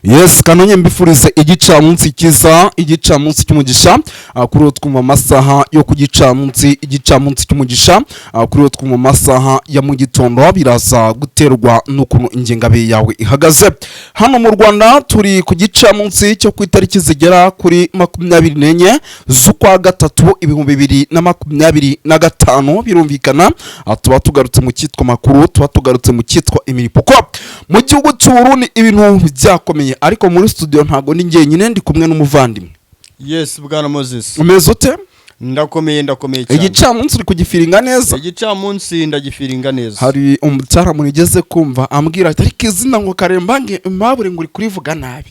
Yes, kanonye mbifurize igicamunsi kiza, igicamunsi cy'umugisha, kuri uwo twumva amasaha yo kugicamunsi, igicamunsi cy'umugisha, kuri uwo twumva amasaha ya mu gitondo biraza guterwa n'ukuntu ingengabihe yawe ihagaze. Hano mu Rwanda turi ku gicamunsi cyo ku itariki zigera kuri 24 z'ukwa gatatu 2025 birumvikana. Tuba tugarutse mu cyitwa makuru, tuba tugarutse mu cyitwa imiripuko. Mu gihugu cy'u Burundi ibintu byakomeye, ariko muri studio ntago ni njyenyine, ndi kumwe n'umuvandimwe. Yes, bwana Moses. Umeze ute? Ndakomeye cyane. Igicamunsi uri kugifiringa neza? Igicamunsi ndagifiringa neza. Hari umutaramu nigeze kumva ambwira ati ariko izina ngo Karembange Aimable ngo uri kurivuga nabi.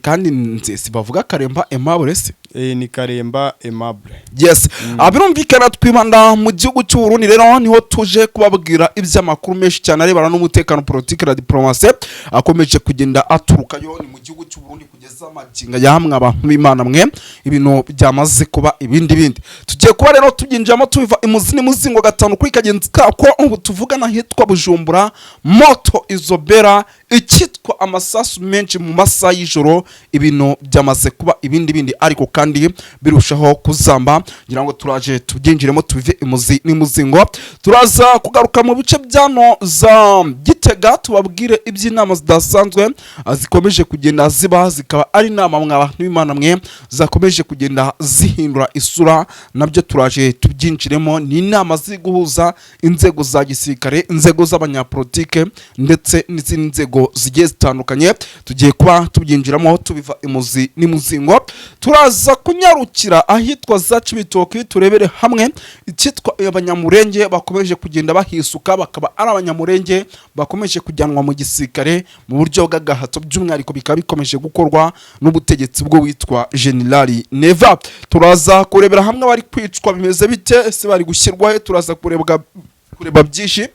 Kandi nzi bavuga Karemba Aimable se? Ni Karemba Aimable. Yes. Abirumvikana twibanda mu gihugu cy'u Burundi, rero niho tuje kubabwira iby'amakuru menshi cyane arebana n'umutekano, politiki na diplomasi akomeje kugenda aturukayo ni mu gihugu cy'u Burundi kugeza amaginga yahamwe abantu b'Imana mwe ibintu byamaze kuba ibindi. Tugiye kuba rero tuginjamo tubiva imuzini muzingo gatanu kuri kagenzi kako ubu tuvugana hitwa Bujumbura moto izobera ikitwa amasasu menshi mu masaha y'ijoro, ibintu byamaze kuba ibindi ariko kandi birushaho kuzamba. Ngira ngo turaje tubyinjiremo tubive imuzi n'imuzingo, turaza kugaruka mu bice byano za Gitega tubabwire iby'inama zidasanzwe zikomeje kugenda ziba, zikaba ari inama mw'abantu b'Imana mwe zakomeje kugenda zihindura isura, nabyo turaje tubyinjiremo. Ni inama ziguhuza inzego za gisirikare, inzego z'abanyapolitike ndetse n'izindi nzego zigiye zitandukanye. Tugiye kuba tubyinjiramo tubiva imuzi n'imuzingo, turaza kunyarukira ahitwa za Cibitoke turebere hamwe icyitwa abanyamurenge bakomeje kugenda bahisuka, bakaba ari abanyamurenge bakomeje kujyanwa mu gisirikare mu buryo bw'agahato, by'umwihariko bikaba bikomeje gukorwa n'ubutegetsi bwo witwa Generali Neva. Turaza kurebera hamwe bari kwicwa bimeze bite, ese bari gushyirwaho, turaza kureba byinshi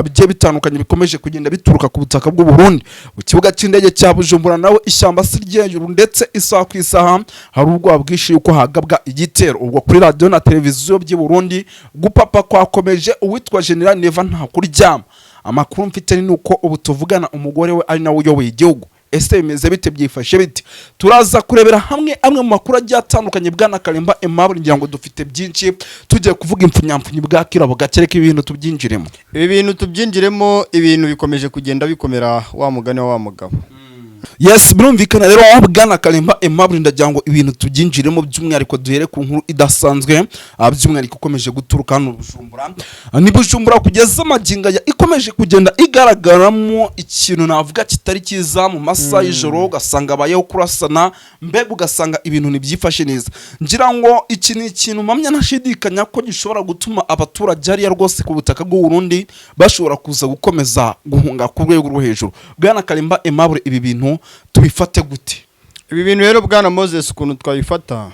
bigiye bitandukanye bikomeje kugenda bituruka ku butaka bw'u Burundi. Mu kibuga cy'indege cya Bujumbura nawe ishyamba si ryejuru, ndetse isaha ku isaha hari ubwoba bwinshi yuko hagabwa igitero. Ubwo kuri radio na televiziyo by'i Burundi gupapa kwakomeje, uwitwa General Neva nta kuryama. Amakuru mfite ni uko ubu tuvugana umugore we ari nawe uyoboye igihugu. Ese bimeze bite, byifashe bite? Turaza kurebera hamwe amwe mu makuru agiye atandukanye bwana Karemba Aimable. Ngira ngo dufite byinshi, tugiye kuvuga impfunyamfunyi bwa kirabo gakereka ibintu tubyinjiremo. Ibi bintu tubyinjiremo, ibintu bikomeje kugenda bikomera wa mugani wa mugabo. Yes, birumvikana rero bwana Karemba Aimable, ndagira ngo ibintu tubyinjiremo by'umwihariko duhere ku nkuru idasanzwe by'umwihariko ikomeje guturuka hano Bujumbura. Ni Bujumbura kugeza amaginga ya ikomeje kugenda igaragaramo ikintu navuga kitari kiza mu masaha y'ijoro, ugasanga abayeho kurasana, mbega ugasanga ibintu ntibyifashe neza. Ngira ngo iki ni ikintu mpamya ntashidikanya ko gishobora gutuma abaturage hariya rwose ku butaka bw'u Burundi bashobora kuza gukomeza guhunga ku rwego rwo hejuru. Bwana Karemba Aimable, ibi bintu tubifate gute? Ibi bintu rero bwana Moses ukuntu twabifata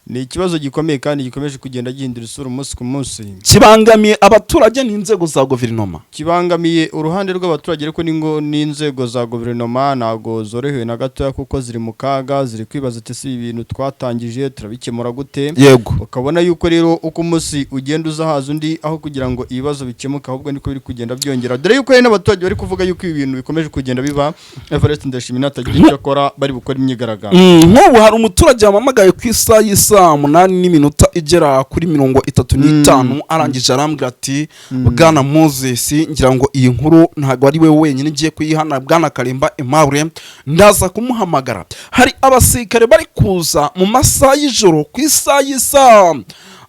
ni ikibazo gikomeye kandi gikomeje kugenda gihindura isura umunsi ku munsi. Kibangamiye abaturage n'inzego za guverinoma, kibangamiye uruhande rw'abaturage, ariko n'inzego za guverinoma ntago zorohewe na gatoya, kuko ziri mu kaga, ziri kwibaza ati si ibintu twatangije turabikemura gute. Yego, ukabona yuko rero uko umunsi ugenda uza haza undi, aho kugira ngo ibibazo bikemuke ahubwo niko biri kugenda byongera. Dore yuko hari n'abaturage bari kuvuga yuko ibi bintu bikomeje kugenda biba Everest Ndashimina atagira icyo akora, bari gukora imyigaragambyo. Nk'ubu hari umuturage wamamagaye ku isaha y'isa 8 igera kuri 35 arangije arambwira ati bwana Moses, ngira ngo iyi nkuru ntago ari we wenyine ngiye kuyihana bwana Karemba Aimable, ndaza kumuhamagara. Hari abasirikare bari kuza mu masaha y'ijoro ku isaha y'isa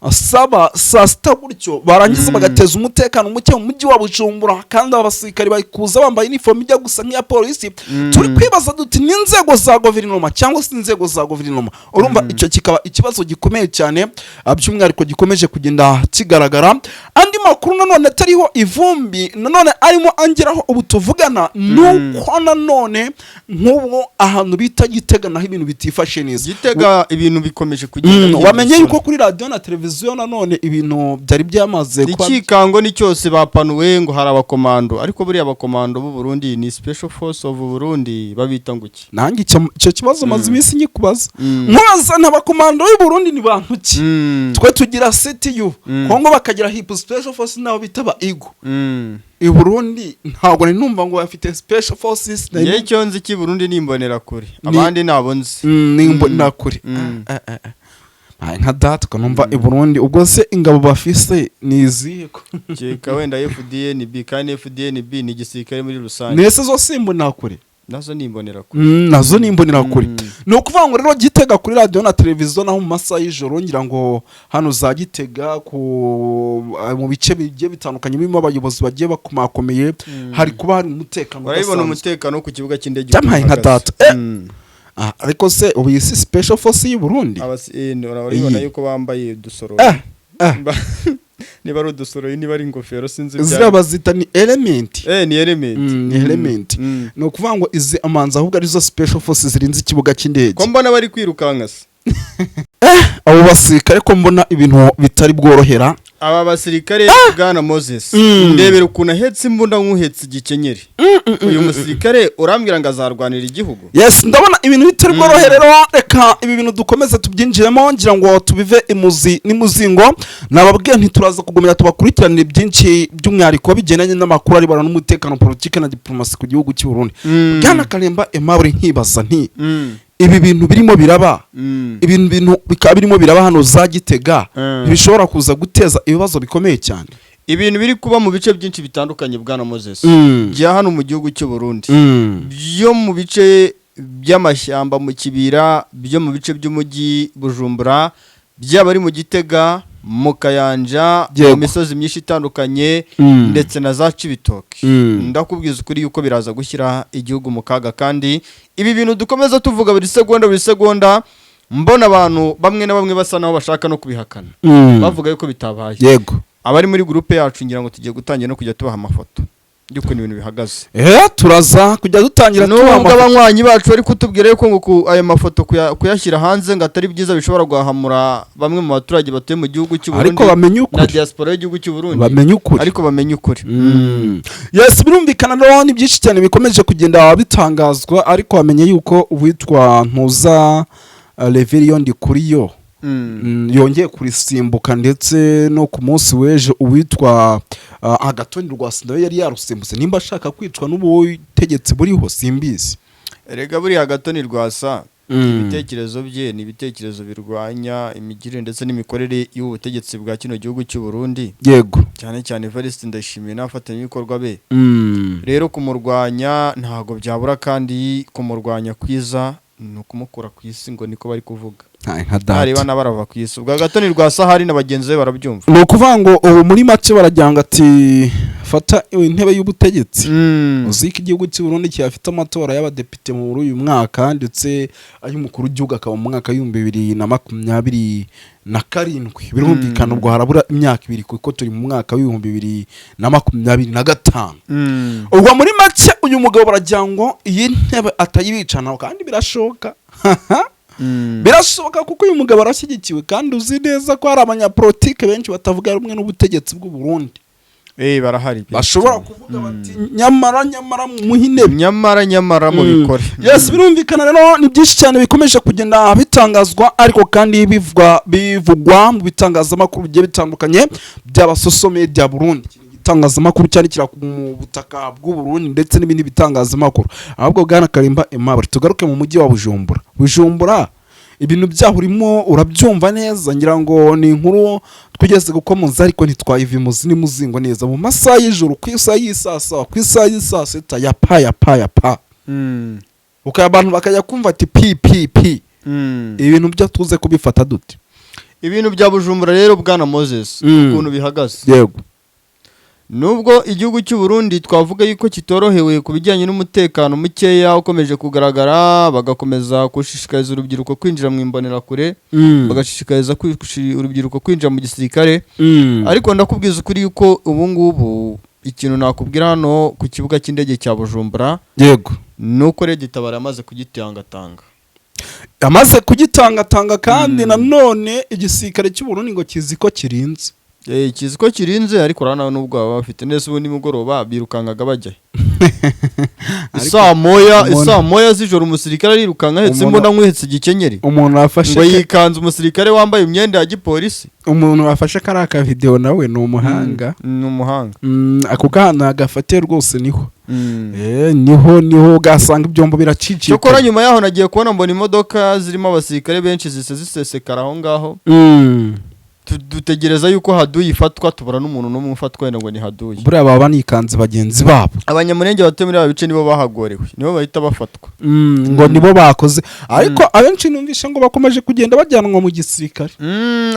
7 gutyo, barangiza bagateza umutekano muke mu mujyi wa Bujumbura, kandi abasirikare bari kuza bambaye uniform ijya gusa nk'iya polisi. Turi kwibaza duti ni inzego za guverinoma cyangwa se inzego za guverinoma. Urumva icyo kikaba ikibazo gikomeye cyane, by'umwihariko gikomeje kugenda kigaragara. Andi makuru nanone atariho ivumbi nanone arimo angeraho ubu tuvugana, nuko nanone nk'ubwo ahantu bita Gitega naho ibintu bitifashe neza. Gitega ibintu bikomeje kugenda wamenye yuko kuri radio na televiziyo televiziyo nanone ibintu byari byamaze kuba ikikango ni cyose bapanuwe ngo hari abakomando ariko buriya abakomando b'u Burundi ni Special Force of Burundi babita nguki nanjye icyo kibazo maze iminsi nyikubaza nkubaza n'abakomando b'u Burundi ni bantu ki twe tugira CTU Kongo bakagira hip Special Force nabo bitaba igo i Burundi ntabwo numva ngo bafite Special Forces ye cyonzi ki Burundi nimbonera kure abandi nabo nzi nimbonera kure nka data ko numva i Burundi ubwo se ingabo bafise nizihe ko cyeka wenda FDNB kandi FDNB ni igisirikare muri rusange nese zo simbonera kure nazo nimbonera kure nazo nimbonera kure no kuvuga ngo rero Gitega kuri radio na televiziyo naho mu masaha y'ijoro ngira ngo hano za Gitega mu bice bigiye bitandukanye birimo abayobozi bagiye bakomakomeye hari kuba hari umutekano urabibona umutekano ku kibuga cy'indege cyamaye nka data ariko se ubu yisi Special Force y'u Burundi urabibona yuko bambaye udusoro niba ari udusoro niba ari ingofero sinzi ziraba zita ni element ni element no kuvuga ngo izi amanza ahubwo arizo Special Forces zirinze ikibuga cy'indege ko mbona bari kwirukanka se abo basirikare ko mbona ibintu bitari bworohera aba basirikare Bwana Moses ndebera ukuntu ahetse imbunda nk'uhetse igikenyeri uyu musirikare urambwira ngo azarwanira igihugu yes ndabona ibintu bitari bworoherera reka ibi bintu dukomeze tubyinjiremo ngira ngo tubive imuzi n'imuzingo nababwiye ntituraza kugomera tubakurikiranira byinshi by'umwihariko bigendanye n'amakuru ari bara n'umutekano politike na diplomasi ku gihugu cy'u Burundi Bwana Kalemba Aimable nkibaza nti ibi bintu birimo biraba ibintu bikaba birimo biraba hano za Gitega bishobora kuza guteza ibibazo bikomeye cyane ibintu biri kuba mu bice byinshi bitandukanye Bwana Moses bya hano mu gihugu cy'u Burundi byo mu bice by'amashyamba mu kibira byo mu bice by'umujyi Bujumbura byaba ari mu Gitega mu Kayanja mu misozi myinshi itandukanye ndetse na za Cibitoke ndakubwiza ukuri yuko biraza gushyira igihugu mu kaga kandi ibi bintu dukomeza tuvuga buri segonda mbona abantu bamwe na bamwe basa naho bashaka no kubihakana bavuga yuko bitabaye yego abari muri groupe yacu ngira ngo tugiye gutangira no kujya tubaha amafoto yuko ibintu bihagaze turaza kujya dutangira tubaha abanywanyi bacu bari kutubwira yuko ngo aya mafoto kuyashyira hanze ngo atari byiza bishobora guhamura bamwe mu baturage batuye mu gihugu cy'u Burundi ariko bamenye ukuri na diaspora y'igihugu cy'u Burundi ariko bamenye ukuri yes birumvikana no ni byinshi cyane bikomeje kugenda bitangazwa ariko bamenye yuko uwitwa Ntuza Reverien Ndikuriyo yongeye kurisimbuka ndetse no ku munsi weje uwitwa Agathon Rwasa nawe yari yarusimbutse nimba ashaka kwicwa n'ubutegetsi buriho simbizi erega buri Agathon Rwasa ibitekerezo bye ni ibitekerezo birwanya imigirire ndetse n'imikorere y'ubutegetsi bwa kino gihugu cy'u Burundi yego cyane cyane Evariste Ndayishimiye n'afatanya ibikorwa be rero kumurwanya ntago byabura kandi kumurwanya kwiza ni ukumukura ku isi ngo niko bari kuvuga hareba n'abarava ku isi ubwo Agathon Rwasa hari n'abagenzi be barabyumva ni ukuvuga ngo ubu muri make barajyanga ati fata intebe y'ubutegetsi uziko igihugu cy'u Burundi cyafite amatora y'abadepite muri uyu mwaka ndetse ay'umukuru w'igihugu akaba mu mwaka w'2027 birumvikana ubwo harabura imyaka 2 kuko turi mu mwaka w'2025 ubwo muri make uyu mugabo barajyango iyi ntebe atayibicana kandi birashoka birashoboka kuko uyu mugabo arashyigikiwe kandi uzi neza ko hari abanyapolitike benshi batavuga rumwe n'ubutegetsi bw'u Burundi barahari bashobora kuvuga bati nyamara muhine nyamara mu bikore yes birumvikana rero ni byinshi cyane bikomeje kugenda bitangazwa ariko kandi bivugwa mu bitangazamakuru bigiye bitandukanye by'abasoso media Burundi itangazamakuru cyane kira mu butaka bw'u Burundi ndetse n'ibindi bitangazamakuru ahubwo Bwana Kalemba Aimable tugaruke mu mujyi wa Bujumbura ibintu byahurimo urabyumva neza ngira ngo ni inkuru twigeze gukomoza ariko ntitwayiva imuzi n'imuzingo neza mu masaha y'ijoro ku isaha y'isasa ku isaha y'isaseta ya pa uko abantu bakajya kumva ati pi ibintu byo tuze kubifata dute ibintu bya Bujumbura rero Bwana Moses ukuntu bihagaze yego nubwo igihugu cy'u Burundi twavuga yuko kitorohewe ku bijyanye n'umutekano mukeya ukomeje kugaragara bagakomeza gushishikariza urubyiruko kwinjira mu imbonerakure bagashishikariza urubyiruko kwinjira mu gisirikare ariko ndakubwiza ukuri yuko ubu ngubu ikintu nakubwira hano ku kibuga cy'indege cya Bujumbura yego nuko Red Tabara amaze kugitangatanga amaze kugitangatanga kandi nanone igisirikare cy'u Burundi ngo kizi ko kirinze kizi ko kirinze ariko urabona n'ubwo baba bafite neza ubu nimugoroba birukangaga bajya isaa moya z'ijoro umusirikare arirukanka ahetse imbunda nk'uhetse igikenyeri umuntu wafashe ngo yikanze umusirikare wambaye imyenda ya gipolisi umuntu wafashe kariya ka video nawe ni umuhanga ako kana gafatiye rwose niho niho gasanga ibyombo biraciciye cyokora nyuma yaho nagiye kubona mbona imodoka zirimo abasirikare benshi zisesekara aho ngaho dutegereza yuko haduye ifatwa tubura n'umuntu n'umwe ufatwa ngo ni haduye buriya baba banikanze bagenzi babo abanyamurenge batuye muri aba bice nibo bahagorewe nibo bahita bafatwa ngo nibo bakoze ariko abenshi numvishe ngo bakomeje kugenda bajyanwa mu gisirikare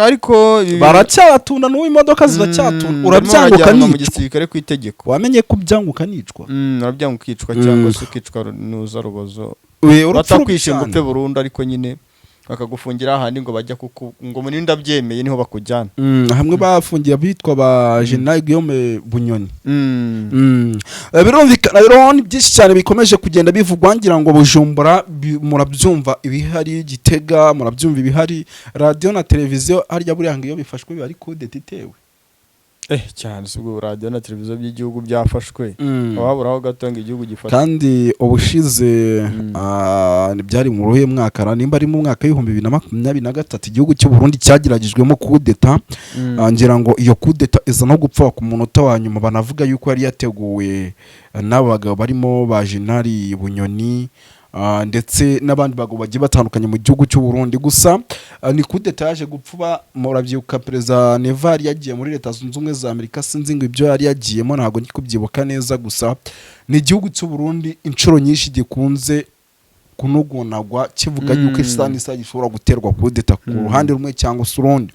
ariko baracyatunda n'uwo imodoka ziracyatunda urabyanguka nicwa mu gisirikare ku itegeko wamenye ko byanguka nicwa urabyanguka ukicwa cyangwa se ukicwa nuza rubozo batakwishinga upfe burundu ariko nyine bakagufungira ahandi ngo bajya ngo muri ndabyemeye niho bakujyana hamwe bafungiye bitwa ba General Guillaume Bunyoni birumvikana rero ni byinshi cyane bikomeje kugenda bivugwa ngira ngo Bujumbura murabyumva ibihari Gitega murabyumva ibihari radio na televiziyo harya buriya iyo bifashwe biba ari kudeta itewe cyane ubwo radio na televiziyo by'igihugu byafashwe ababuraho gatanga igihugu gifasha kandi ubushize byari mu ruhe mwaka nimba ari mu mwaka w'2023 igihugu cy'u Burundi cyagiragijwemo kudeta ngira ngo iyo kudeta iza no gupfa ku munota wa nyuma banavuga yuko yari yateguwe n'abagabo barimo ba General Bunyoni ndetse n'abandi bagabo bagiye batandukanye mu gihugu cy'u Burundi gusa ni kudeta yaje gupfuba murabyuka Perezida Neval yagiye muri Leta Zunze Ubumwe za Amerika sinzi ngo ibyo yari yagiyemo ntago ndi kubyibuka neza gusa ni igihugu cy'u Burundi inshuro nyinshi gikunze kunogonagwa kivuga yuko isa gishobora guterwa kudeta ku ruhande rumwe cyangwa se urundi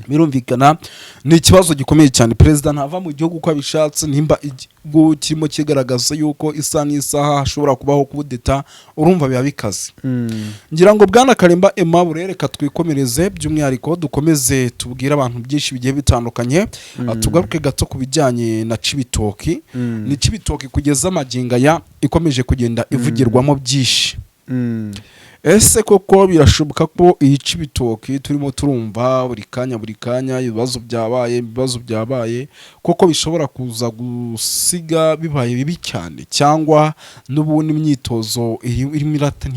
birumvikana ni ikibazo gikomeye cyane perezida ntava mu gihugu ko abishatse nimba igihugu kirimo kigaragaza yuko isa n'isaha hashobora kubaho kudeta urumva biba bikaze ngira ngo bwana Karimba Aimable reka twikomereze by'umwihariko dukomeze tubwire abantu byinshi bigiye bitandukanye tugaruke gato ku bijyanye na Cibitoki ni Cibitoki kugeza amaginga ya ikomeje kugenda ivugirwamo byinshi ese koko birashoboka ko iyi Cibitoki turimo turumva buri kanya ibibazo byabaye koko bishobora kuza gusiga bibaye bibi cyane cyangwa n'ubundi imyitozo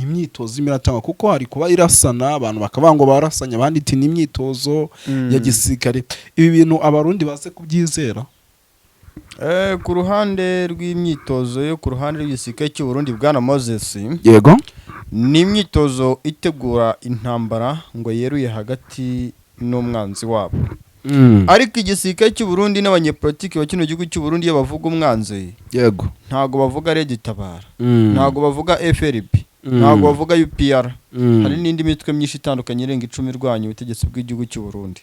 imyitozo imiratanga kuko hari kuba irasana abantu bakavuga ngo barasanya abandi iti ni imyitozo ya gisirikare ibi bintu abarundi baze kubyizera ku ruhande rw'imyitozo yo ku ruhande rw'igisirikare cy'u Burundi bwana Moses yego ni imyitozo itegura intambara ngo yeruye hagati n'umwanzi wabo ariko igisirikare cy'u Burundi n'abanyepolitiki bakino gihugu cy'u Burundi iyo bavuga umwanzi yego ntago bavuga Red Tabara ntago bavuga FRP ntago bavuga UPR hari n'indi mitwe myinshi itandukanye irenga 10 rwanya ubutegetsi bw'igihugu cy'u Burundi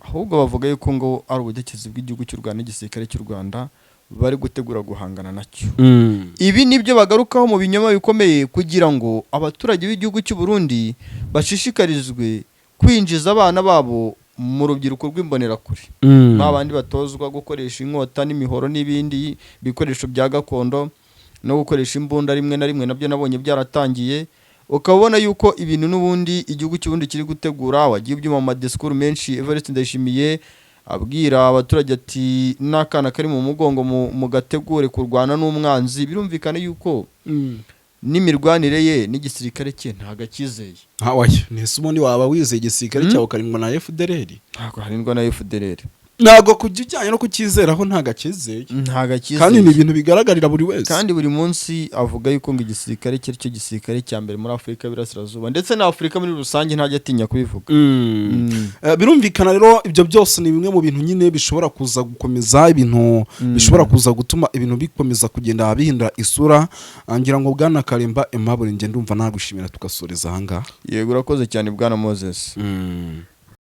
ahubwo bavuga yuko ngo ari ubutegetsi bw'igihugu cy'u Rwanda n'igisirikare cy'u Rwanda bari gutegura guhangana nacyo ibi nibyo bagarukaho mu binyoma bikomeye kugira ngo abaturage b'igihugu cy'u Burundi bashishikarizwe kwinjiza abana babo mu rubyiruko rw'imbonerakure babandi batozwa gukoresha inkota n'imihoro n'ibindi bikoresho bya gakondo no gukoresha imbunda rimwe na rimwe nabyo nabonye byaratangiye ukabona yuko ibintu n'ubundi igihugu cy'ubundi kiri gutegura wagiye byuma mu discours menshi Evariste Ndayishimiye abwira abaturage ati nakana kari mu mugongo mu gategure kurwana n'umwanzi birumvikana yuko n'imirwanire ye n'igisirikare cye ntaga kizeye hawaye nisumo ni waba wizeye igisirikare cyawe karindwa na FDLR ntago harindwa na FDLR ntago kujyanye no kukizeraho ntaga kizeye kandi ni ibintu bigaragarira buri wese kandi buri munsi avuga yuko ngo igisirikare cye cyo gisirikare cya mbere muri Afrika y'Iburasirazuba ndetse na Afrika muri rusange ntajya atinya kubivuga birumvikana rero ibyo byose ni bimwe mu bintu nyine bishobora kuza gukomeza ibintu bishobora kuza gutuma ibintu bikomeza kugenda bihindura isura ngira ngo bwana Karimba Aimable nge ndumva nagushimira tugasoreza aha ngaha yego urakoze cyane bwana Moses